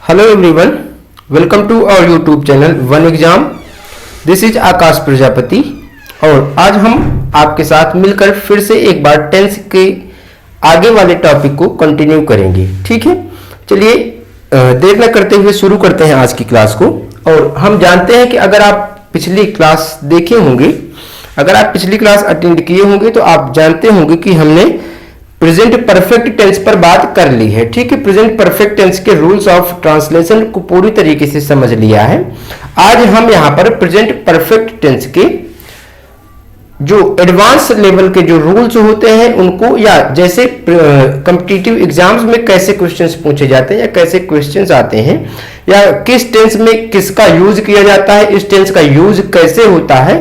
Hello everyone, welcome to our YouTube channel one exam. This is Aakash Prajapati और आज हम आपके साथ मिलकर फिर से एक बार टेंस के आगे वाले टॉपिक को कंटिन्यू करेंगे। ठीक है, चलिए देर न करते हुए शुरू करते हैं आज की क्लास को। और हम जानते हैं कि अगर आप पिछली क्लास देखे होंगे, अगर आप पिछली क्लास अटेंड किए होंगे तो आप जानते होंगे कि हमने प्रेजेंट परफेक्ट टेंस पर बात कर ली है। ठीक है, प्रेजेंट परफेक्ट टेंस के रूल्स ऑफ ट्रांसलेशन को पूरी तरीके से समझ लिया है। आज हम यहां पर प्रेजेंट परफेक्ट टेंस के जो एडवांस लेवल के जो रूल्स होते हैं उनको, या जैसे कॉम्पिटिटिव एग्जाम्स में कैसे क्वेश्चंस पूछे जाते हैं या कैसे क्वेश्चंस आते हैं, या किस टेंस में किसका यूज किया जाता है, इस टेंस का यूज कैसे होता है,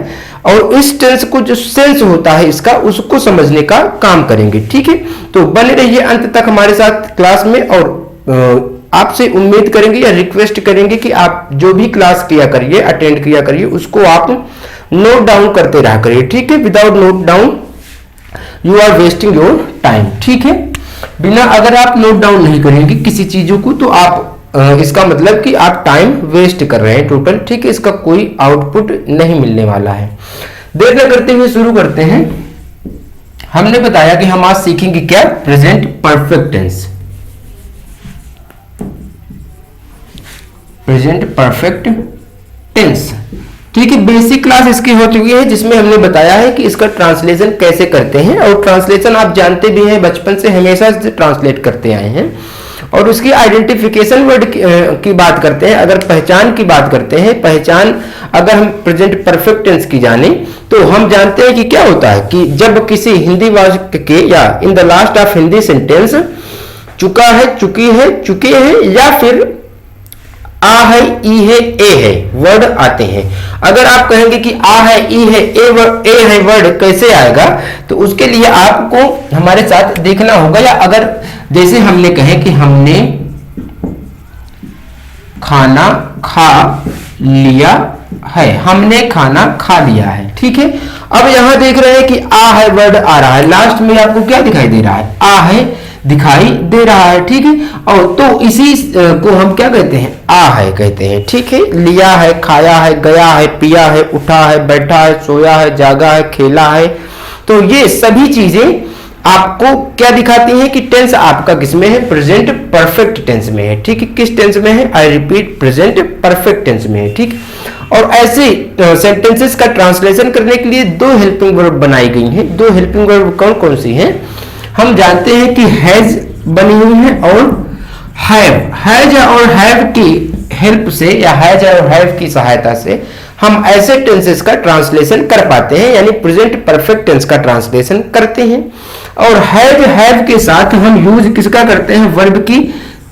और इस टेंस को जो सेंस होता है इसका, उसको समझने का काम करेंगे। ठीक है, तो बने रहिए अंत तक हमारे साथ क्लास में। और आपसे उम्मीद करेंगे या रिक्वेस्ट करेंगे कि आप जो भी क्लास किया करिए, अटेंड किया करिए, उसको आप नोट डाउन करते रहा करिए। ठीक है, without note down you are wasting your time. ठीक है, बिना अगर आप नोट डाउन नहीं करेंगे किसी चीजों को तो आप इसका मतलब कि आप टाइम वेस्ट कर रहे हैं टोटल। ठीक है, इसका कोई आउटपुट नहीं मिलने वाला है। देर न करते हुए शुरू करते हैं। हमने बताया कि हम आज सीखेंगे क्या, present perfect tense. Present perfect tense, ठीक है, बेसिक क्लास इसकी हो चुकी है जिसमें हमने बताया है कि इसका ट्रांसलेशन कैसे करते हैं। और ट्रांसलेशन आप जानते भी हैं, बचपन से हमेशा से ट्रांसलेट करते आए हैं। और उसकी आइडेंटिफिकेशन वर्ड की बात करते हैं। अगर पहचान की बात करते हैं, पहचान अगर हम प्रेजेंट परफेक्ट टेंस की जाने तो हम जानते हैं कि क्या होता है कि जब किसी हिंदी वाक्य के या in the last of Hindi sentence चुका है, चुकी है, चुके हैं या फिर आ है, ई है, ए है वर्ड आते हैं। अगर आप कहेंगे कि आ है, ई है, ए है वर्ड कैसे आएगा, तो उसके लिए आपको हमारे साथ देखना होगा। या अगर जैसे हमने कहे कि हमने खाना खा लिया है, हमने खाना खा लिया है। ठीक है, अब यहां देख रहे हैं कि आ है वर्ड आ रहा है, लास्ट में आपको क्या दिखाई दे रहा है, आ है दिखाई दे रहा है। ठीक है, और तो इसी को हम क्या कहते हैं, आ है कहते हैं। ठीक है, लिया है, खाया है, गया है, पिया है, उठा है, बैठा है, सोया है, जागा है, खेला है। तो ये सभी चीजें आपको क्या दिखाती हैं कि टेंस आपका किसमें है, प्रेजेंट परफेक्ट टेंस में है। ठीक है, किस टेंस में है, I repeat, present perfect tense में है। ठीक, और ऐसे सेंटेंसेस का ट्रांसलेशन करने के लिए दो हेल्पिंग वर्ब बनाई गई हैं। दो हेल्पिंग वर्ब कौन कौन सी हैं, हम जानते हैं कि हैज बनी हुई है और हैव। हैज और हैव की हेल्प से या हैज और हैव की सहायता से हम ऐसे टेंसेस का ट्रांसलेशन कर पाते हैं, यानी प्रेजेंट परफेक्ट टेंस का ट्रांसलेशन करते हैं। और हैव के साथ हम यूज किसका करते हैं, वर्ब की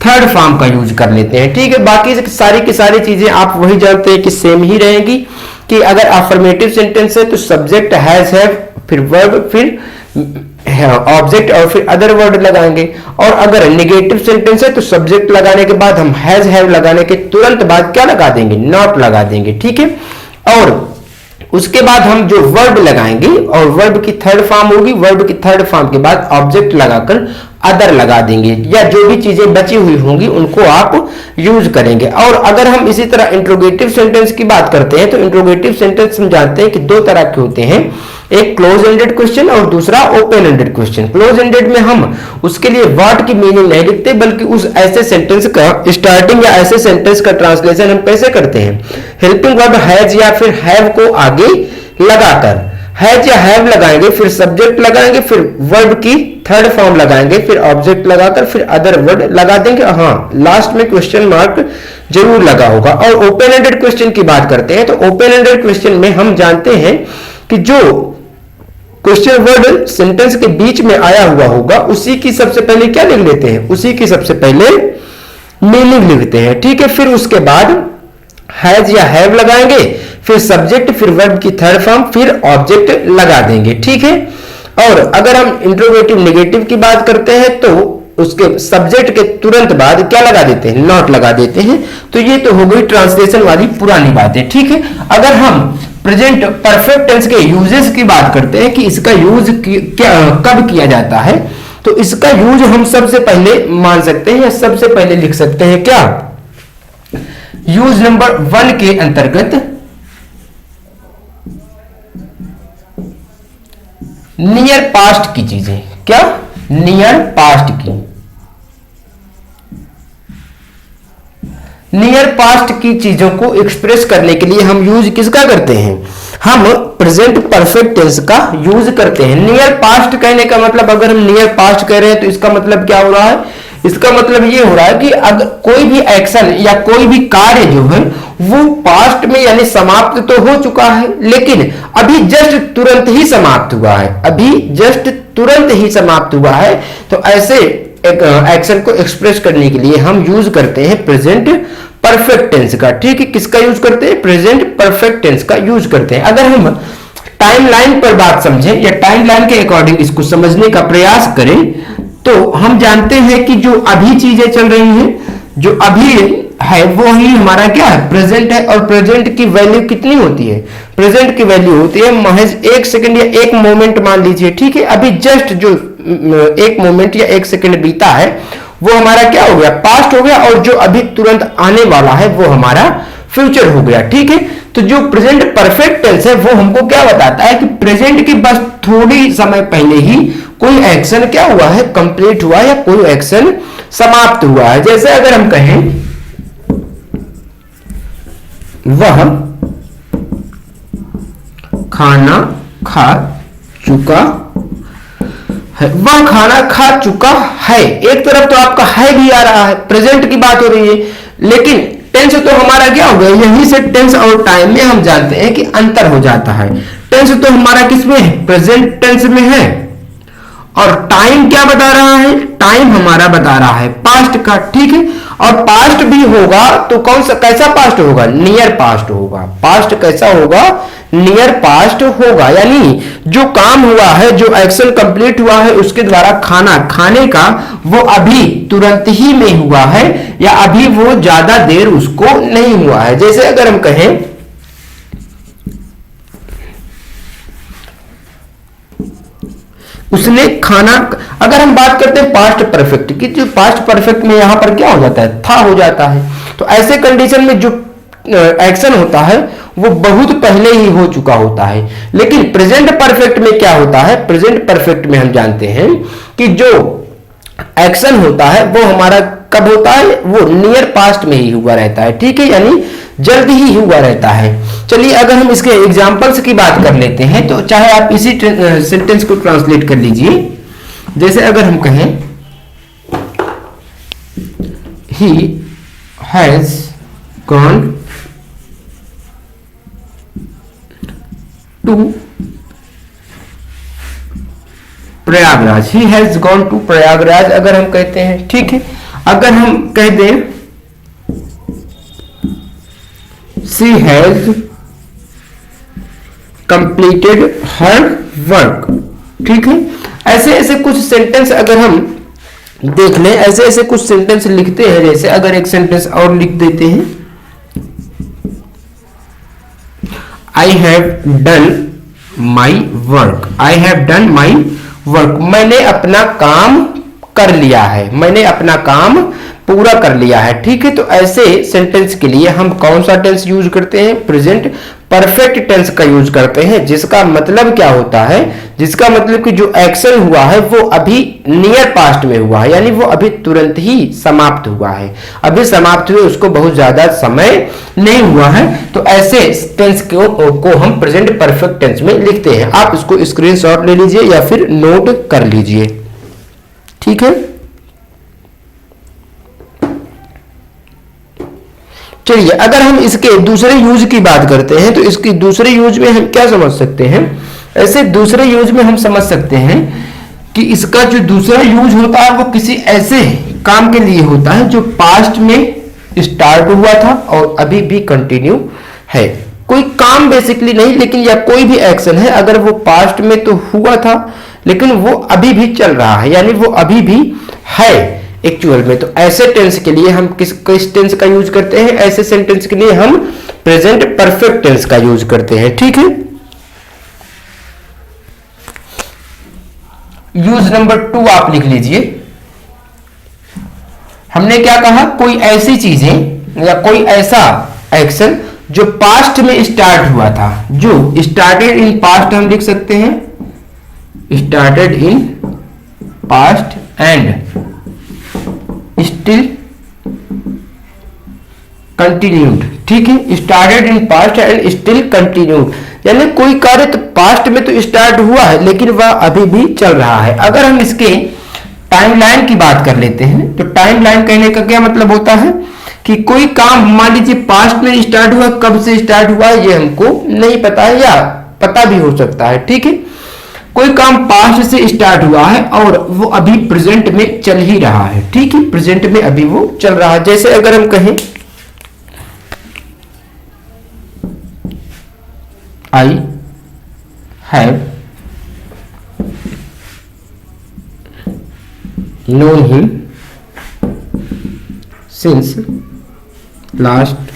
थर्ड फॉर्म का यूज कर लेते हैं। ठीक है, बाकी सारी की सारी चीजें आप वही जानते हैं कि सेम ही रहेंगी। कि अगर अफर्मेटिव सेंटेंस है तो सब्जेक्ट हैज, हैव, फिर वर्ब, फिर ऑब्जेक्ट और फिर अदर वर्ड लगाएंगे। और अगर नेगेटिव सेंटेंस है तो सब्जेक्ट लगाने के बाद हम हैज, हैव लगाने के तुरंत बाद क्या लगा देंगे, नॉट लगा देंगे। ठीक है, और उसके बाद हम जो वर्ब लगाएंगे और वर्ब की थर्ड फॉर्म होगी, वर्ब की थर्ड फॉर्म के बाद ऑब्जेक्ट लगाकर अदर लगा देंगे, या जो भी चीजें बची हुई होंगी उनको आप यूज करेंगे। और अगर हम इसी तरह इंट्रोगेटिव सेंटेंस की बात करते हैं तो इंट्रोगेटिव सेंटेंस हम जानते हैं कि दो तरह के होते हैं, एक क्लोज एंडेड क्वेश्चन और दूसरा open ended question. Close ended में हम उसके लिए व्हाट की मीनिंग नहीं लिखते, बल्कि उस ऐसे सेंटेंस का स्टार्टिंग या ऐसे सेंटेंस का ट्रांसलेशन हम कैसे करते हैं, हेल्पिंग वर्ब हैज या फिर हैव को आगे लगाकर। हैज या हैव लगाएंगे, फिर सब्जेक्ट लगाएंगे, फिर वर्ब की थर्ड फॉर्म लगाएंगे, फिर ऑब्जेक्ट लगाकर फिर अदर वर्ड लगा देंगे। हाँ, लास्ट में क्वेश्चन मार्क जरूर लगा होगा। और ओपन एंडेड क्वेश्चन की बात करते हैं तो ओपन एंडेड क्वेश्चन में हम जानते हैं कि जो क्वेश्चन वर्ड सेंटेंस के बीच में आया हुआ होगा उसी की सबसे पहले क्या लिख लेते हैं, उसी की सबसे पहले मीनिंग लिखते हैं। ठीक है, फिर उसके बाद हैज या हैव लगाएंगे, फिर सब्जेक्ट, फिर वर्ब की थर्ड फॉर्म, फिर ऑब्जेक्ट लगा देंगे। ठीक है, और अगर हम इंट्रोगेटिव नेगेटिव की बात करते हैं तो उसके सब्जेक्ट के तुरंत बाद क्या लगा देते हैं, नॉट लगा देते हैं। तो ये तो हो गई ट्रांसलेशन वाली पुरानी बातें। ठीक है, अगर हम प्रेजेंट परफेक्ट टेंस के यूजेस की बात करते हैं कि इसका यूज कब किया जाता है, तो इसका यूज हम सबसे पहले मान सकते हैं या सबसे पहले लिख सकते हैं क्या, यूज नंबर 1 के अंतर्गत नियर पास्ट की चीजें, क्या नियर पास्ट की, नियर पास्ट की चीजों को एक्सप्रेस करने के लिए हम यूज किसका करते हैं, हम प्रेजेंट परफेक्ट टेंस का यूज करते हैं। नियर पास्ट कहने का मतलब, अगर हम नियर पास्ट कह रहे हैं तो इसका मतलब क्या हो रहा है, इसका मतलब ये हो रहा है कि अगर कोई भी एक्शन या कोई भी कार्य जो है वो पास्ट में यानी समाप्त तो हो चुका है, लेकिन अभी जस्ट तुरंत ही समाप्त हुआ है, अभी जस्ट तुरंत ही समाप्त हुआ है। तो ऐसे एक एक्शन को एक्सप्रेस करने के लिए हम यूज करते हैं प्रेजेंट परफेक्ट टेंस का। ठीक है, किसका यूज करते हैं, प्रेजेंट परफेक्ट टेंस का यूज करते हैं। अगर हम टाइमलाइन पर बात समझें या टाइमलाइन के अकॉर्डिंग इसको समझने का प्रयास करें तो हम जानते हैं कि जो अभी चीजें चल रही हैं, जो अभी है वो ही हमारा क्या है, प्रेजेंट है। और प्रेजेंट की वैल्यू कितनी होती है, प्रेजेंट की वैल्यू होती है महज 1 सेकंड या 1 मोमेंट मान लीजिए। ठीक है, अभी जस्ट जो 1 मोमेंट या 1 सेकंड बीता है वो हमारा क्या हो गया, पास्ट हो गया, और जो अभी तुरंत आने वाला है वो हमारा फ्यूचर हो गया। ठीक है, तो जो प्रेजेंट परफेक्ट टेंस है वो हमको क्या बताता है कि प्रेजेंट की बस थोड़ी समय पहले ही कोई एक्शन क्या हुआ है, कंप्लीट हुआ या कोई एक्शन समाप्त हुआ है। जैसे अगर हम कहें वह खाना खा चुका है, वह खाना खा चुका है, एक तरफ तो आपका है भी आ रहा है, प्रेजेंट की बात हो रही है, लेकिन टेंस तो हमारा क्या हो गया, यहीं से टेंस और टाइम में हम जानते हैं कि अंतर हो जाता है। टेंस तो हमारा किसमें है, प्रेजेंट टेंस में है, और टाइम क्या बता रहा है, टाइम हमारा बता रहा है पास्ट का। ठीक है, और पास्ट भी होगा तो कौन सा, कैसा पास्ट होगा, नियर पास्ट होगा। पास्ट कैसा होगा, नियर पास्ट होगा, यानी जो काम हुआ है, जो एक्शन कंप्लीट हुआ है उसके द्वारा खाना खाने का वो अभी तुरंत ही में हुआ है, या अभी वो ज्यादा देर उसको नहीं हुआ है। जैसे अगर हम कहें उसने खाना, अगर हम बात करते हैं पास्ट परफेक्ट की, जो पास्ट परफेक्ट में यहां पर क्या हो जाता है, था हो जाता है। तो ऐसे कंडीशन में जो एक्शन होता है वो बहुत पहले ही हो चुका होता है। लेकिन प्रेजेंट परफेक्ट में क्या होता है, प्रेजेंट परफेक्ट में हम जानते हैं कि जो एक्शन होता है वो हमारा कब होता है, वो नियर पास्ट में ही हुआ रहता है। ठीक है, यानी जल्द ही हुआ रहता है। चलिए अगर हम इसके एग्जांपल्स की बात कर लेते हैं तो चाहे आप इसी सेंटेंस को ट्रांसलेट कर लीजिए। जैसे अगर हम कहें he has gone to Prayagraj, he has gone to Prayagraj अगर हम कहते हैं। ठीक है, अगर हम कह दें she has completed her work. ठीक है, ऐसे ऐसे कुछ सेंटेंस अगर हम देख लें, ऐसे ऐसे कुछ सेंटेंस लिखते हैं। जैसे अगर एक सेंटेंस और लिख देते हैं, I have done my work, I have done my work, मैंने अपना काम कर लिया है, मैंने अपना काम पूरा कर लिया है। ठीक है, तो ऐसे सेंटेंस के लिए हम कौन सा टेंस यूज करते हैं, प्रेजेंट परफेक्ट टेंस का यूज करते हैं, जिसका मतलब क्या होता है, जिसका मतलब कि जो एक्शन हुआ है वो अभी नियर पास्ट में हुआ है, यानी वो अभी तुरंत ही समाप्त हुआ है, अभी समाप्त हुए उसको बहुत ज्यादा समय नहीं हुआ है। तो ऐसे टेंस को हम प्रेजेंट परफेक्ट टेंस में लिखते हैं। आप इसको स्क्रीनशॉट ले लीजिए या फिर नोट कर लीजिए। ठीक है, चलिए अगर हम इसके दूसरे यूज की बात करते हैं तो इसकी दूसरे यूज में हम क्या समझ सकते हैं, ऐसे दूसरे यूज में हम समझ सकते हैं कि इसका जो दूसरा यूज होता है वो किसी ऐसे काम के लिए होता है जो पास्ट में स्टार्ट हुआ था और अभी भी कंटिन्यू है। कोई काम बेसिकली नहीं, लेकिन या कोई भी एक्शन है अगर वो पास्ट में तो हुआ था लेकिन वो अभी भी चल रहा है, यानी वो अभी भी है एक्चुअल में। तो ऐसे टेंस के लिए हम किस टेंस का यूज करते हैं, ऐसे सेंटेंस के लिए हम प्रेजेंट परफेक्ट टेंस का यूज करते हैं। ठीक है, यूज नंबर 2 आप लिख लीजिए। हमने क्या कहा, कोई ऐसी चीजें या कोई ऐसा एक्शन जो पास्ट में स्टार्ट हुआ था, जो स्टार्टेड इन पास्ट हम लिख सकते हैं, started in past and still continued. ठीक है, started in past and still continued, यानी कोई कार्य तो पास्ट में तो स्टार्ट हुआ है लेकिन वह अभी भी चल रहा है। अगर हम इसके टाइमलाइन की बात कर लेते हैं तो टाइमलाइन कहने का क्या मतलब होता है कि कोई काम मान लीजिए पास्ट में स्टार्ट हुआ, कब से स्टार्ट हुआ ये हमको नहीं पता है या पता भी हो सकता है। ठीक है, कोई काम पास्ट से स्टार्ट हुआ है और वो अभी प्रेजेंट में चल ही रहा है। ठीक है, प्रेजेंट में अभी वो चल रहा है। जैसे अगर हम कहें I have known him since last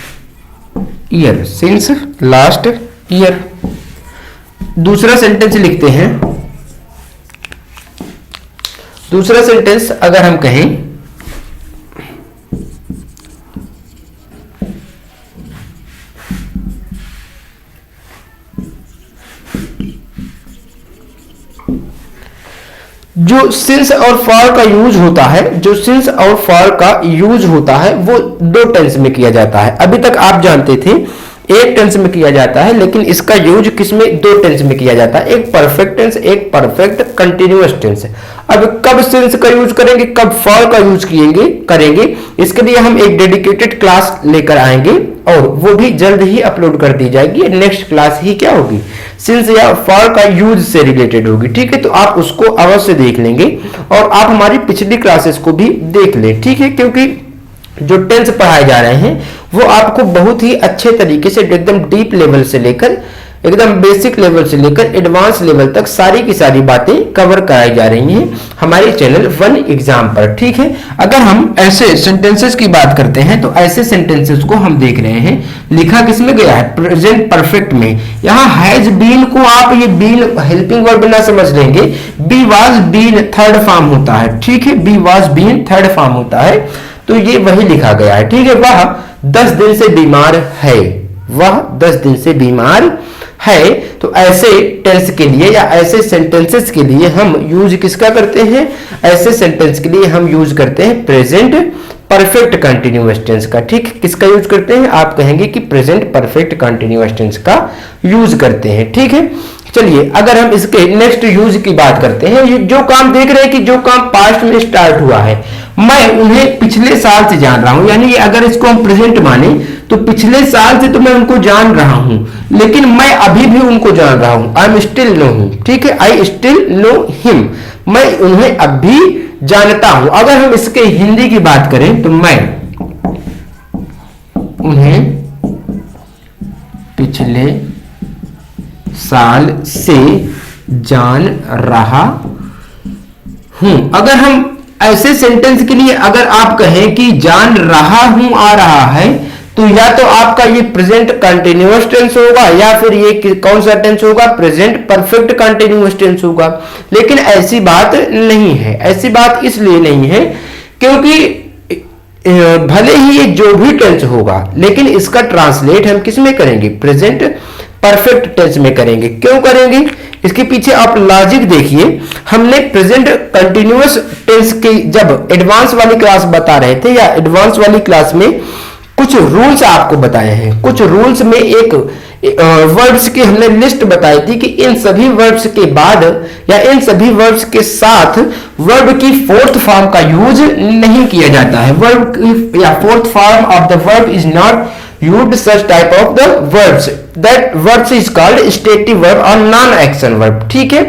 year, since last year। दूसरा सेंटेंस लिखते हैं, दूसरा सेंटेंस अगर हम कहें जो सिंस और फॉर का यूज होता है, जो सिंस और फॉर का यूज होता है वो दो टेंस में किया जाता है। अभी तक आप जानते थे एक टेंस में किया जाता है, लेकिन इसका यूज किसमें, दो टेंस में किया जाता है, एक परफेक्ट टेंस, एक परफेक्ट कंटिन्यूअस टेंस। अब कब सिंस का यूज करेंगे, कब फॉर का यूज करेंगे, इसके लिए हम एक डेडिकेटेड क्लास लेकर आएंगे और वो भी जल्द ही अपलोड कर दी जाएगी। नेक्स्ट क्लास ही क्या होगी, सिंस या फॉर का यूज से रिलेटेड होगी। ठीक है, तो आप उसको अवश्य देख लेंगे और आप हमारी पिछली क्लासेस को भी देख लें। ठीक है, क्योंकि जो टेंस पढ़ाए जा रहे हैं वो आपको बहुत ही अच्छे तरीके से एकदम डीप लेवल से लेकर एकदम बेसिक लेवल से लेकर एडवांस लेवल तक सारी की सारी बातें कवर कराई जा रही हैं हमारे चैनल वन एग्जाम पर। ठीक है, अगर हम ऐसे सेंटेंसेस की बात करते हैं तो ऐसे सेंटेंसेस को हम देख रहे हैं, लिखा किसमें गया है, प्रेजेंट परफेक्ट में। यहाँ हैज बीन को आप ये बीन हेल्पिंग वर्ब ना समझ लेंगे, be was been third form होता है। ठीक है, be was been third form होता है, तो ये वही लिखा गया है। ठीक है, वह 10 दिन से बीमार है, वह 10 दिन से बीमार है। तो ऐसे टेंस के लिए या ऐसे सेंटेंसेस के लिए हम यूज किसका करते हैं, ऐसे सेंटेंस के लिए हम यूज करते हैं प्रेजेंट परफेक्ट कंटिन्यूअस टेंस का। ठीक, किसका यूज करते हैं, आप कहेंगे कि प्रेजेंट परफेक्ट कंटिन्यूअस टेंस का यूज करते हैं। ठीक है, चलिए अगर हम इसके नेक्स्ट यूज की बात करते हैं, जो काम देख रहे हैं कि जो काम पास्ट में स्टार्ट हुआ है, मैं उन्हें पिछले साल से जान रहा हूं, यानी अगर इसको हम प्रेजेंट माने तो पिछले साल से तो मैं उनको जान रहा हूं, लेकिन मैं अभी भी उनको जान रहा हूं, I am still know him. ठीक है, आई स्टिल नो हिम, मैं उन्हें अभी जानता हूं। अगर हम इसके हिंदी की बात करें तो मैं उन्हें पिछले साल से जान रहा हूं। अगर हम ऐसे सेंटेंस के लिए अगर आप कहें कि जान रहा हूं आ रहा है, तो या तो आपका ये प्रेजेंट कंटिन्यूअस टेंस होगा या फिर ये कौन सा टेंस होगा, प्रेजेंट परफेक्ट कंटिन्यूअस टेंस होगा। लेकिन ऐसी बात नहीं है, ऐसी बात इसलिए नहीं है क्योंकि भले ही ये जो भी टेंस होगा लेकिन इसका ट्रांसलेट हम किस में करेंगे, प्रेजेंट परफेक्ट टेंस में करेंगे। क्यों करेंगे, इसके पीछे आप लॉजिक देखिए। हमने प्रेजेंट कंटिन्यूअस टेंस के जब एडवांस वाली क्लास बता रहे थे या एडवांस वाली क्लास में कुछ रूल्स आपको बताए हैं, कुछ रूल्स में एक वर्ड्स की हमने लिस्ट बताई थी कि इन सभी वर्ड्स के बाद या इन सभी वर्ड्स के साथ वर्ब की फोर्थ फॉर्म का यूज नहीं किया जाता है। वर्ब या fourth form of the verb is not used such type of the verbs, that verbs is called stative verb और non action verb। ठीक है,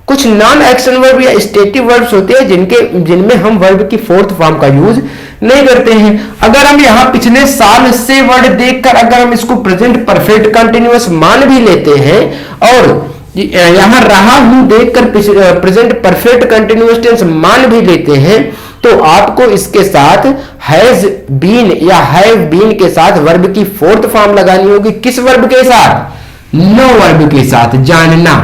कुछ नॉन एक्शन वर्ब या स्टेटिव वर्ब्स होते हैं जिनमें हम वर्ब की फोर्थ फॉर्म का यूज नहीं करते हैं। अगर हम यहाँ पिछले साल से वर्ड देखकर अगर हम इसको प्रेजेंट परफेक्ट कंटिन्यूअस मान भी लेते हैं और यहाँ रहा हूं देखकर प्रेजेंट परफेक्ट कंटिन्यूअस टेंस मान भी लेते हैं, तो आपको इसके साथ हैज बीन या हैव बीन के साथ वर्ब की फोर्थ फॉर्म लगानी होगी। किस वर्ब के साथ, नो वर्ब के साथ, जानना।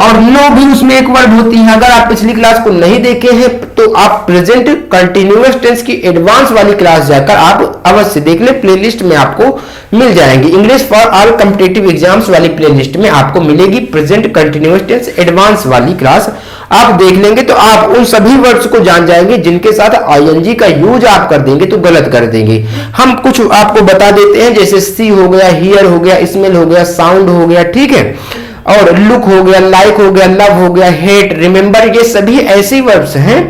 और नो भी उसमें एक वर्ड होती है। अगर आप पिछली क्लास को नहीं देखे हैं तो आप प्रेजेंट कंटिन्यूअस टेंस की एडवांस वाली क्लास जाकर आप अवश्य देख ले, प्लेलिस्ट में आपको मिल जाएंगी। English for all competitive exams वाली प्लेलिस्ट में आपको मिलेगी प्रेजेंट कंटिन्यूअस टेंस एडवांस वाली क्लास। आप देख लेंगे तो आप उन सभी वर्ड्स को जान जाएंगे जिनके साथ आईएनजी का यूज आप कर देंगे तो गलत कर देंगे। हम कुछ आपको बता देते हैं, जैसे सी हो गया, हियर हो गया, स्मेल हो गया, साउंड हो गया, ठीक है, और लुक हो गया, लाइक हो गया, लव हो गया, हेट, रिमेंबर, ये सभी ऐसी वर्ब्स हैं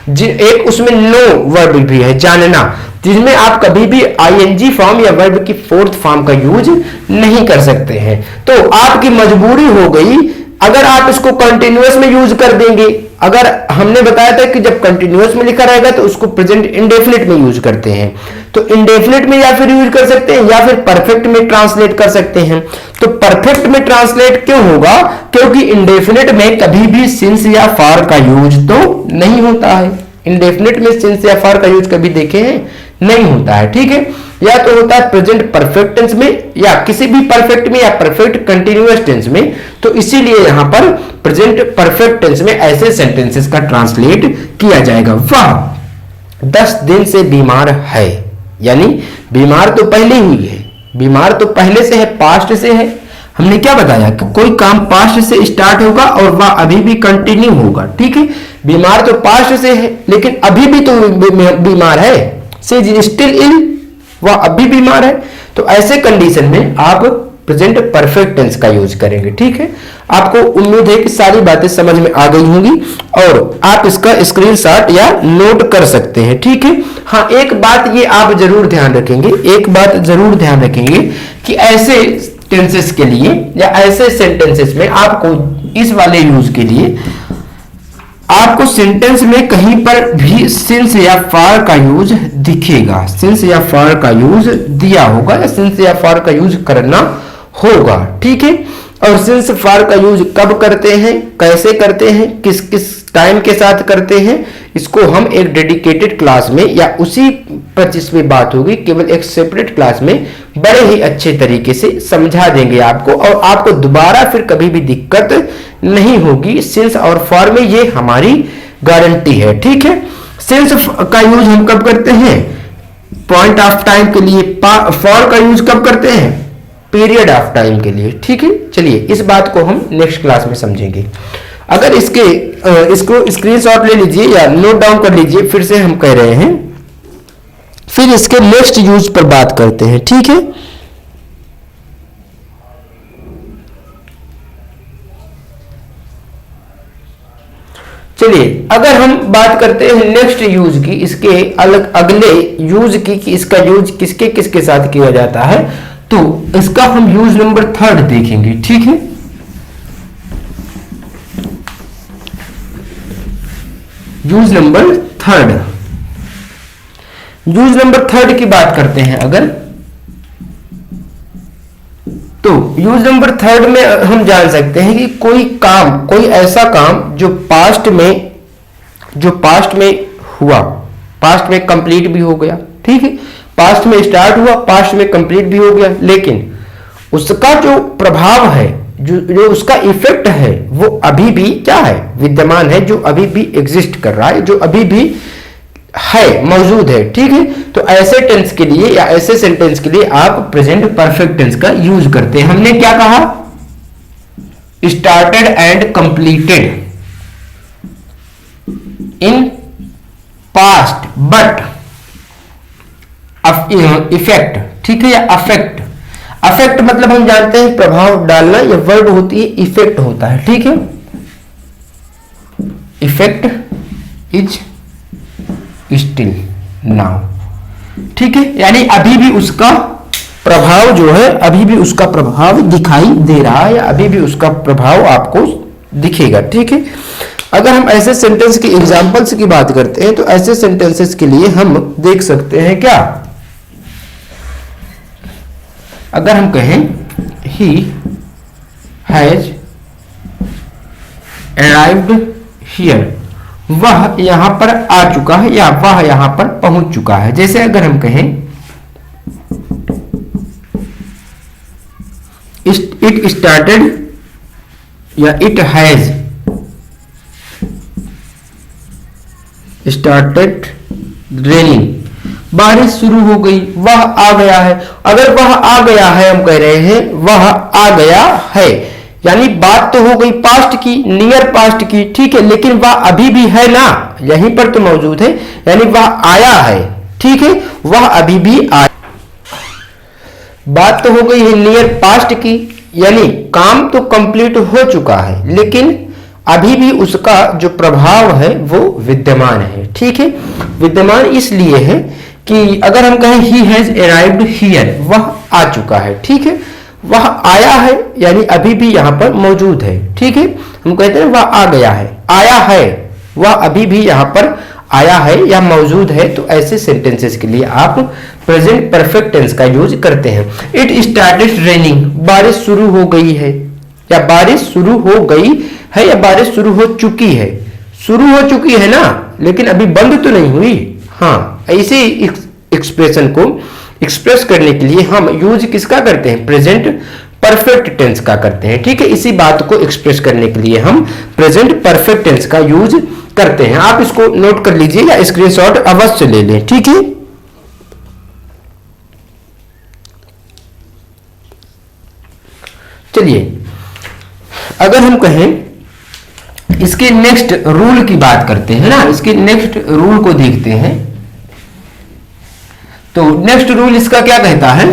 एक उसमें नो वर्ब भी है, जानना, जिसमें आप कभी भी आईएनजी फॉर्म या वर्ब की फोर्थ फॉर्म का यूज नहीं कर सकते हैं। तो आपकी मजबूरी हो गई अगर आप इसको कंटिन्यूअस में यूज कर देंगे। अगर हमने बताया था कि जब कंटिन्यूअस में लिखा रहेगा तो उसको प्रेजेंट इंडेफिनिट में यूज करते हैं, तो इंडेफिनिट में या फिर यूज कर सकते हैं या फिर परफेक्ट में ट्रांसलेट कर सकते हैं। तो परफेक्ट में ट्रांसलेट क्यों होगा? क्योंकि इंडेफिनिट में कभी भी सिंस या फॉर का यूज तो नहीं होता है। इंडेफिनिट में सिंस या फॉर का यूज कभी देखे हैं? नहीं होता है, ठीक है। या तो होता है प्रेजेंट परफेक्ट टेंस में या किसी भी परफेक्ट में या परफेक्ट कंटिन्यूअस टेंस में। तो इसीलिए यहां पर प्रेजेंट परफेक्ट टेंस में ऐसे सेंटेंसेस का ट्रांसलेट किया जाएगा। वह 10 दिन से बीमार है, यानी बीमार तो पहले हुई है, बीमार तो पहले से है, पास्ट से है। हमने क्या बताया कि कोई काम पास्ट से स्टार्ट होगा और वह अभी भी कंटिन्यू होगा, ठीक है। बीमार तो पास्ट से है लेकिन अभी भी तो बीमार है, शी इज स्टिल इल, वह अभी बीमार है। तो ऐसे कंडीशन में आप प्रेजेंट परफेक्ट टेंस का यूज करेंगे, ठीक है। आपको उम्मीद है कि सारी बातें समझ में आ गई होंगी और आप इसका स्क्रीनशॉट या नोट कर सकते हैं, ठीक है। हाँ, एक बात ये आप जरूर ध्यान रखेंगे, एक बात जरूर ध्यान रखेंगे कि ऐसे टेंसेस के लिए या ऐसे सेंटेंसेस में आपको इस वाले यूज के लिए आपको सेंटेंस में कहीं पर भी सिंस या फॉर का यूज दिखेगा, सिंस या फॉर का यूज दिया होगा या सिंस या फॉर का यूज करना होगा, ठीक है। और सिंस फॉर का यूज कब करते हैं, कैसे करते हैं, किस किस टाइम के साथ करते हैं, इसको हम एक डेडिकेटेड क्लास में या उसी पर जिसमें बात होगी केवल एक सेपरेट क्लास में बड़े ही अच्छे तरीके से समझा देंगे आपको, और आपको दोबारा फिर कभी भी दिक्कत नहीं होगी सिंस और फॉर में, ये हमारी गारंटी है, ठीक है। सिंस का यूज हम कब करते हैं? पॉइंट ऑफ टाइम के लिए। फॉर का यूज कब करते हैं? पीरियड ऑफ टाइम के लिए, ठीक है। चलिए इस बात को हम नेक्स्ट क्लास में समझेंगे। अगर इसको स्क्रीनशॉट ले लीजिए या नोट डाउन कर लीजिए, फिर से हम कह रहे हैं, फिर इसके नेक्स्ट यूज पर बात करते हैं, ठीक है। चलिए अगर हम बात करते हैं नेक्स्ट यूज की, इसके अलग अगले यूज की कि इसका यूज किसके किसके साथ किया जाता है, तो इसका हम यूज नंबर 3 देखेंगे, ठीक है। यूज नंबर 3, यूज नंबर 3 की बात करते हैं अगर, तो यूज नंबर 3 में हम जान सकते हैं कि कोई काम, कोई ऐसा काम जो पास्ट में हुआ, पास्ट में कंप्लीट भी हो गया, ठीक है। पास्ट में स्टार्ट हुआ, पास्ट में कंप्लीट भी हो गया, लेकिन उसका जो प्रभाव है, जो उसका इफेक्ट है, वो अभी भी क्या है? विद्यमान है, जो अभी भी एग्जिस्ट कर रहा है, जो अभी भी है, मौजूद है, ठीक है। तो ऐसे टेंस के लिए या ऐसे सेंटेंस के लिए आप प्रेजेंट परफेक्ट टेंस का यूज करते हैं। हमने क्या कहा? Started and completed in past but effect, ठीक है, या अफेक्ट। अफेक्ट मतलब हम जानते हैं प्रभाव डालना, या वर्ड होती है इफेक्ट होता है, ठीक है। इफेक्ट इज स्टिल नाउ, ठीक है, यानी अभी भी उसका प्रभाव जो है, अभी भी उसका प्रभाव दिखाई दे रहा है या अभी भी उसका प्रभाव आपको दिखेगा, ठीक है। अगर हम ऐसे सेंटेंस की एग्जांपल्स की बात करते हैं तो ऐसे सेंटेंसेस के लिए हम देख सकते हैं क्या? अगर हम कहें ही हैज अराइव्ड हियर, वह यहां पर आ चुका है या वह यहां पर पहुंच चुका है। जैसे अगर हम कहें इट स्टार्टेड या इट हैज स्टार्टेड रेनिंग, बारिश शुरू हो गई, वह आ गया है। अगर वह आ गया है, हम कह रहे हैं वह आ गया है, यानी बात तो हो गई पास्ट की, नियर पास्ट की, ठीक है, लेकिन वह अभी भी है ना, यहीं पर तो मौजूद है, यानी वह आया है, ठीक है, वह अभी भी आया। बात तो हो गई है नियर पास्ट की, यानी काम तो कंप्लीट हो चुका है, लेकिन अभी भी उसका जो प्रभाव है वो विद्यमान है, ठीक है। विद्यमान इसलिए है कि अगर हम कहें ही हैज अराइव्ड हियर, वह आ चुका है, ठीक है, वह आया है, यानी अभी भी यहां पर मौजूद है, ठीक है। हम कहते हैं वह आ गया है, आया है, वह अभी भी यहां पर आया है या मौजूद है, तो ऐसे सेंटेंसेस के लिए आप प्रेजेंट परफेक्ट टेंस का यूज करते हैं। इट स्टार्टेड रेनिंग, बारिश शुरू हो गई है, या बारिश शुरू हो गई है, या बारिश शुरू हो चुकी है। शुरू हो चुकी है ना, लेकिन अभी बंद तो नहीं हुई। हाँ, ऐसे एक्सप्रेशन को एक्सप्रेस करने के लिए हम यूज किसका करते हैं? प्रेजेंट परफेक्ट टेंस का करते हैं, ठीक है। इसी बात को एक्सप्रेस करने के लिए हम प्रेजेंट परफेक्ट टेंस का यूज करते हैं। आप इसको नोट कर लीजिए या स्क्रीनशॉट अवश्य ले लें, ठीक है। चलिए, अगर हम कहें इसके नेक्स्ट रूल की बात करते हैं ना, इसके नेक्स्ट रूल को देखते हैं, तो नेक्स्ट रूल इसका क्या कहता है?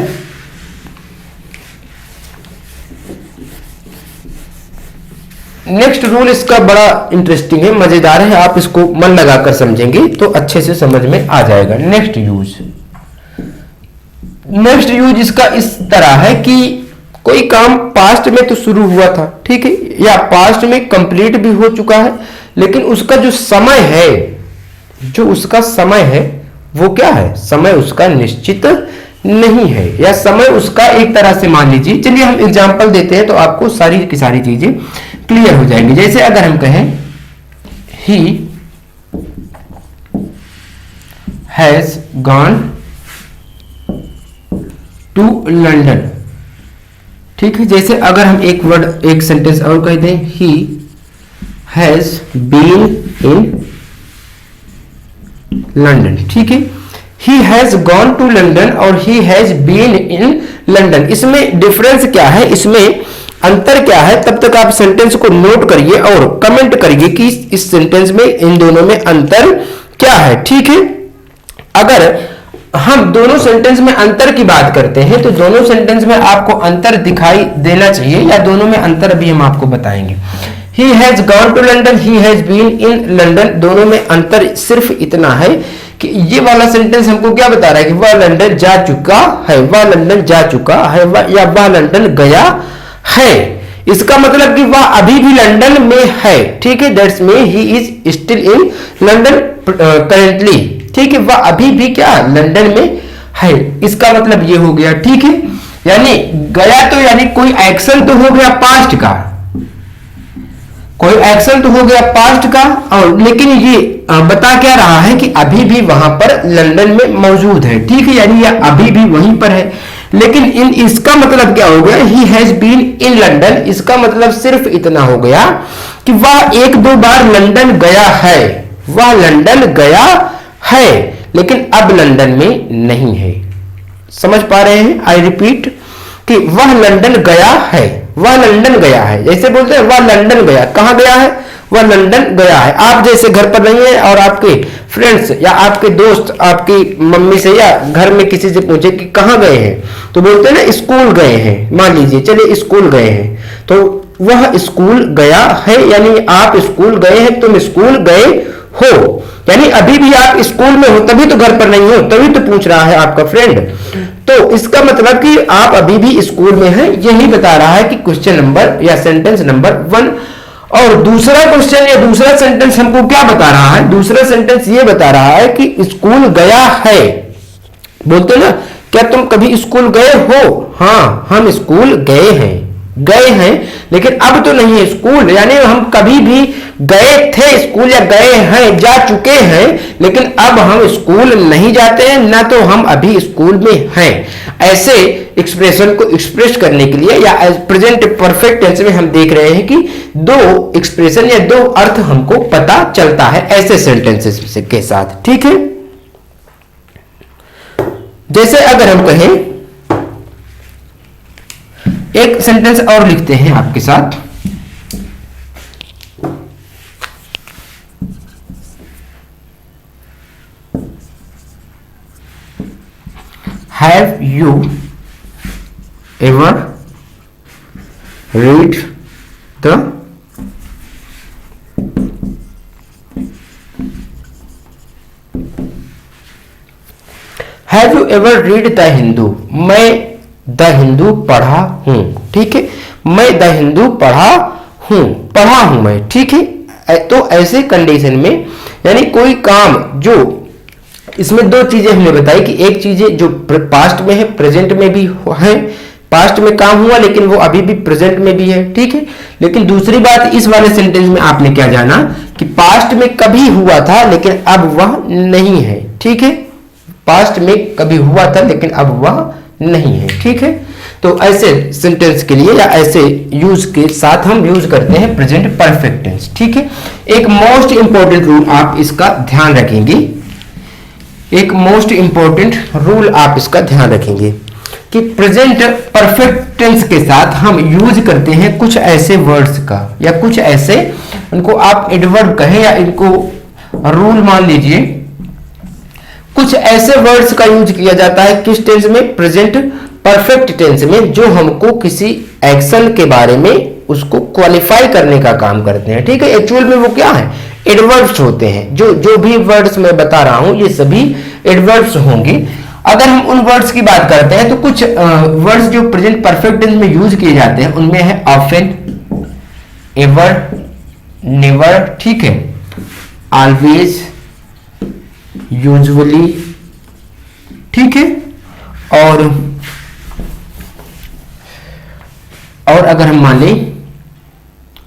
नेक्स्ट रूल इसका बड़ा इंटरेस्टिंग है, मजेदार है, आप इसको मन लगाकर समझेंगे तो अच्छे से समझ में आ जाएगा। नेक्स्ट यूज इसका इस तरह है कि कोई काम पास्ट में तो शुरू हुआ था, ठीक है, या पास्ट में कंप्लीट भी हो चुका है, लेकिन उसका जो समय है, वो क्या है? समय उसका निश्चित नहीं है, या समय उसका एक तरह से मान लीजिए। चलिए हम एग्जांपल देते हैं तो आपको सारी की सारी चीजें क्लियर हो जाएंगी। जैसे अगर हम कहें he has gone to London, ठीक है। जैसे अगर हम एक सेंटेंस और कह दें, he has been in London, ठीक है। He has gone to London और he has been in London, इसमें डिफरेंस क्या है, इसमें अंतर क्या है? तब तक आप सेंटेंस को नोट करिए और कमेंट करिए कि इस सेंटेंस में इन दोनों में अंतर क्या है, ठीक है। अगर हम दोनों सेंटेंस में अंतर की बात करते हैं तो दोनों सेंटेंस में आपको अंतर दिखाई देना चाहिए, या दोनों में अंतर अभी हम आपको बताएंगे। He has gone to London, he has been in London, दोनों में अंतर सिर्फ इतना है कि ये वाला सेंटेंस हमको क्या बता रहा है कि वह लंदन जा चुका है, वह लंदन जा चुका है, या वह लंदन गया है। इसका मतलब कि वह अभी भी लंदन में है, ठीक है। That's mean he is still in London currently, ठीक है। वह अभी भी क्या लंदन में है, इसका मतलब ये हो गया, ठीक है। यानी गया तो यानी कोई एक्शन तो हो गया पास्ट का, कोई एक्शन तो हो गया पास्ट का, और लेकिन ये बता क्या रहा है कि अभी भी वहां पर लंदन में मौजूद है, ठीक है, यानी यह अभी भी वहीं पर है। लेकिन इसका मतलब क्या हो गया? He has been in London, इसका मतलब सिर्फ इतना हो गया कि वह एक दो बार लंदन गया है, वह लंदन गया है, लेकिन अब लंदन में नहीं है। समझ पा रहे हैं? आई रिपीट कि वह लंदन गया है, वह लंदन गया है। जैसे बोलते हैं वह लंदन गया, कहां गया है? वह लंदन गया है। आप जैसे घर पर नहीं है और आपके फ्रेंड्स या आपके दोस्त आपकी मम्मी से या घर में किसी से पूछे कि कहां गए हैं, तो बोलते हैं ना स्कूल गए हैं। मान लीजिए चलिए स्कूल गए हैं, तो वह स्कूल गया है, यानी आप स्कूल गए हैं, तुम स्कूल गए हो, यानी अभी भी आप स्कूल में हो, तभी तो घर पर नहीं हो, तभी तो पूछ रहा है आपका फ्रेंड। तो इसका मतलब कि आप अभी भी स्कूल में हैं, यही बता रहा है कि क्वेश्चन नंबर या सेंटेंस नंबर 1। और दूसरा क्वेश्चन या दूसरा सेंटेंस हमको क्या बता रहा है? दूसरा सेंटेंस ये बता रहा है कि स्कूल गया है। बोलते ना, क्या तुम कभी स्कूल गए हो? हाँ, हम स्कूल गए हैं, गए हैं लेकिन अब तो नहीं है स्कूल, यानी हम कभी भी गए थे स्कूल या गए हैं, जा चुके हैं, लेकिन अब हम स्कूल नहीं जाते हैं, ना तो हम अभी स्कूल में हैं। ऐसे एक्सप्रेशन को एक्सप्रेस करने के लिए या प्रेजेंट परफेक्ट टेंस में हम देख रहे हैं कि दो एक्सप्रेशन या दो अर्थ हमको पता चलता है ऐसे सेंटेंसेस के साथ। ठीक है, जैसे अगर हम कहें, एक सेंटेंस और लिखते हैं आपके साथ, have you ever read the have you ever read the Hindu, मैं द हिंदू पढ़ा हूं। ठीक है, मैं द हिंदू पढ़ा हूं मैं। ठीक है, तो ऐसे कंडीशन में यानी कोई काम जो, इसमें दो चीजें हमने बताई कि एक चीजें जो पास्ट में है, प्रेजेंट में भी है, पास्ट में काम हुआ लेकिन वो अभी भी प्रेजेंट में भी है। ठीक है, लेकिन दूसरी बात इस वाले सेंटेंस में आपने क्या जाना कि पास्ट में कभी हुआ था लेकिन अब वह नहीं है। ठीक है, पास्ट में कभी हुआ था लेकिन अब वह नहीं है। ठीक है, तो ऐसे सेंटेंस के लिए या ऐसे यूज के साथ हम यूज करते हैं प्रेजेंट परफेक्ट टेंस। ठीक है, एक मोस्ट इंपॉर्टेंट रूल आप इसका ध्यान रखेंगे, एक मोस्ट इंपॉर्टेंट रूल आप इसका ध्यान रखेंगे कि प्रेजेंट परफेक्ट टेंस के साथ हम यूज करते हैं कुछ ऐसे वर्ड्स का या कुछ ऐसे, उनको आप एडवर्ब कहें या इनको रूल मान लीजिए, कुछ ऐसे वर्ड्स का यूज किया जाता है किस टेंस में, प्रेजेंट परफेक्ट टेंस में, जो हमको किसी एक्शन के बारे में उसको क्वालिफाई करने का काम करते हैं। ठीक है, एक्चुअल में वो क्या है, एडवर्ब्स होते हैं। जो भी वर्ड्स मैं बता रहा हूं ये सभी एडवर्ब्स होंगे। अगर हम उन वर्ड्स की बात करते हैं तो कुछ वर्ड्स जो प्रेजेंट परफेक्ट टेंस में यूज किए जाते हैं उनमें है ऑफन, एवर, नेवर, ठीक है, ऑलवेज, यूजुअली, ठीक है, और अगर हम मान लें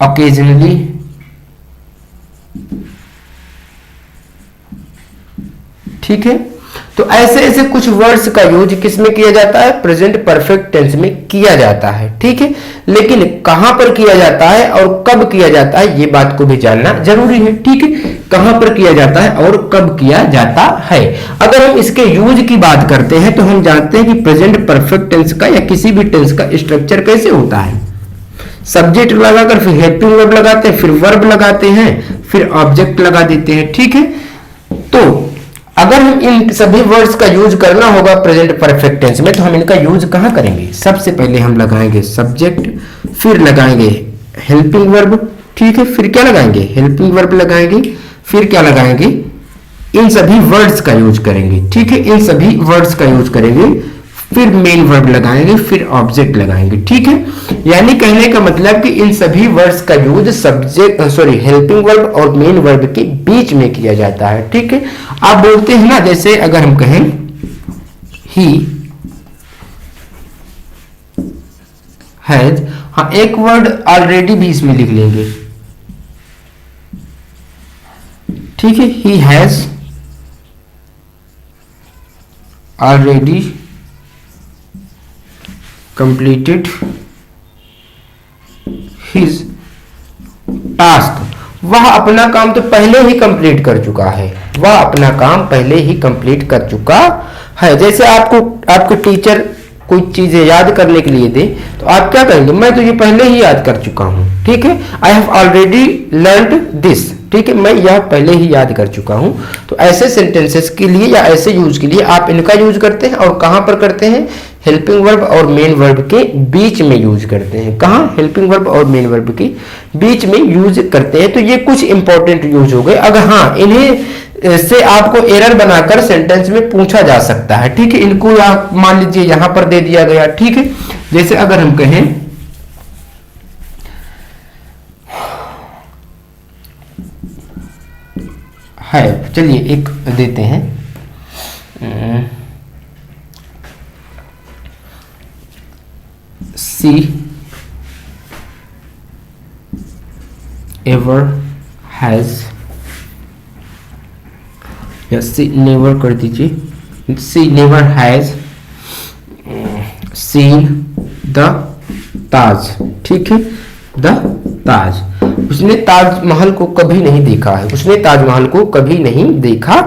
ऑकेजनली, ठीक है, तो ऐसे ऐसे कुछ वर्ड्स का यूज किसमें किया जाता है, प्रेजेंट परफेक्ट टेंस में किया जाता है। ठीक है, लेकिन कहां पर किया जाता है और कब किया जाता है ये बात को भी जानना जरूरी है। ठीक है, कहां पर किया जाता है और कब किया जाता है। अगर हम इसके यूज की बात करते हैं तो हम जानते हैं कि प्रेजेंट परफेक्ट टेंस का या किसी भी टेंस का स्ट्रक्चर कैसे होता है, सब्जेक्ट लगाकर फिर हेल्पिंग वर्ब लगाते हैं, फिर वर्ब लगाते हैं, फिर ऑब्जेक्ट लगा देते हैं। ठीक है, तो अगर हम इन सभी वर्ड्स का यूज करना होगा प्रेजेंट परफेक्ट टेंस में तो हम इनका यूज कहां करेंगे, सबसे पहले हम लगाएंगे सब्जेक्ट, फिर लगाएंगे हेल्पिंग वर्ब, ठीक है, फिर क्या लगाएंगे, हेल्पिंग वर्ब लगाएंगे, फिर क्या लगाएंगे, इन सभी वर्ड्स का यूज करेंगे। ठीक है, इन सभी वर्ड्स का यूज करेंगे, फिर मेन वर्ब लगाएंगे, फिर ऑब्जेक्ट लगाएंगे। ठीक है, यानी कहने का मतलब कि इन सभी वर्ड्स का यूज सब्जेक्ट हेल्पिंग वर्ब और मेन वर्ब के बीच में किया जाता है। ठीक है, आप बोलते हैं ना, जैसे अगर हम कहें ही हैज, हाँ एक वर्ड ऑलरेडी भी इसमें लिख लेंगे। ठीक है, he has already completed his task, वह अपना काम तो पहले ही कंप्लीट कर चुका है, वह अपना काम पहले ही कंप्लीट कर चुका है। जैसे आपको टीचर कोई चीजें याद करने के लिए दे तो आप क्या कहेंगे, मैं तो ये पहले ही याद कर चुका हूं। ठीक है, I have already learned this, ठीक है, मैं यह पहले ही याद कर चुका हूं। तो ऐसे सेंटेंसेस के लिए या ऐसे यूज के लिए आप इनका यूज करते हैं और कहां पर करते हैं, हेल्पिंग वर्ब और मेन वर्ब के बीच में यूज करते हैं। कहां, हेल्पिंग वर्ब और मेन वर्ब के बीच में यूज करते हैं। तो ये कुछ इंपॉर्टेंट यूज हो गए। अगर हाँ, इन्हें से आपको एरर बनाकर सेंटेंस में पूछा जा सकता है। ठीक है, इनको आप मान लीजिए यहां पर दे दिया गया। ठीक है, जैसे अगर हम कहें है, चलिए एक देते हैं, सी एवर हैज, या सी नेवर कर दीजिए, सी नेवर हैज सीन द ताज, ठीक है, द ताज, उसने ताजमहल को कभी नहीं देखा है, उसने ताजमहल को कभी नहीं देखा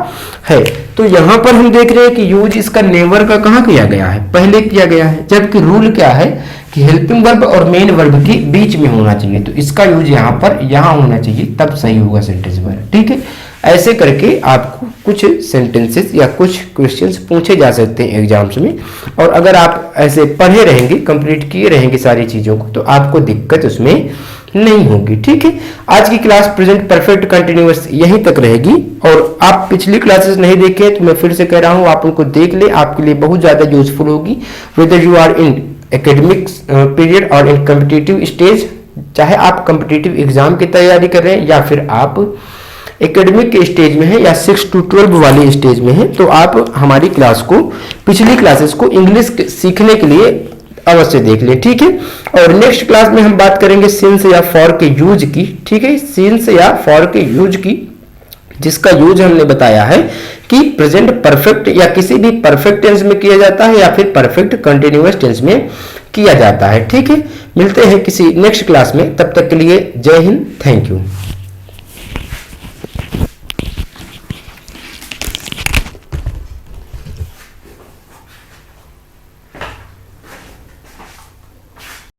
है। तो यहां पर हम देख रहे हैं कि यूज इसका नेवर का कहां किया गया है, पहले किया गया है, जबकि रूल क्या है कि हेल्पिंग वर्ब और मेन वर्ब के बीच में होना चाहिए, तो इसका यूज यहां पर यहां होना चाहिए, तब सही होगा सेंटेंस वर्ब, ठीक है। ऐसे करके आपको कुछ सेंटेंसेस या कुछ क्वेश्चंस पूछे जा सकते हैं एग्जाम्स में, और अगर आप ऐसे पढ़े रहेंगे, कंप्लीट किए रहेंगे सारी चीजों को, तो आपको दिक्कत उसमें नहीं होगी, ठीक है। आज की क्लास प्रेजेंट परफेक्ट कंटिन्यूअस यहीं तक रहेगी, और आप पिछली क्लासेस नहीं देखे तो मैं फिर से कह रहा हूं आप उनको देख ले, आपके लिए बहुत ज्यादा यूजफुल होगी, whether you are in academics period और इन कॉम्पिटिटिव स्टेज, चाहे आप कॉम्पिटिटिव एग्जाम की तैयारी कर रहे हैं या फिर आप एकेडमिक के स्टेज में है या 6 to 12 वाले स्टेज में है, तो आप हमारी क्लास को, पिछली क्लासेस को इंग्लिश सीखने के लिए अवश्य देख लें, ठीक है। और नेक्स्ट क्लास में हम बात करेंगे सिंस या फॉर के यूज की, ठीक है, सिंस या फॉर के यूज की, जिसका यूज हमने बताया है कि प्रेजेंट परफेक्ट या किसी भी परफेक्ट टेंस में किया जाता है या फिर परफेक्ट कंटिन्यूअस टेंस में किया जाता है, ठीक है। मिलते हैं किसी नेक्स्ट क्लास में, तब तक के लिए जय हिंद, थैंक यू।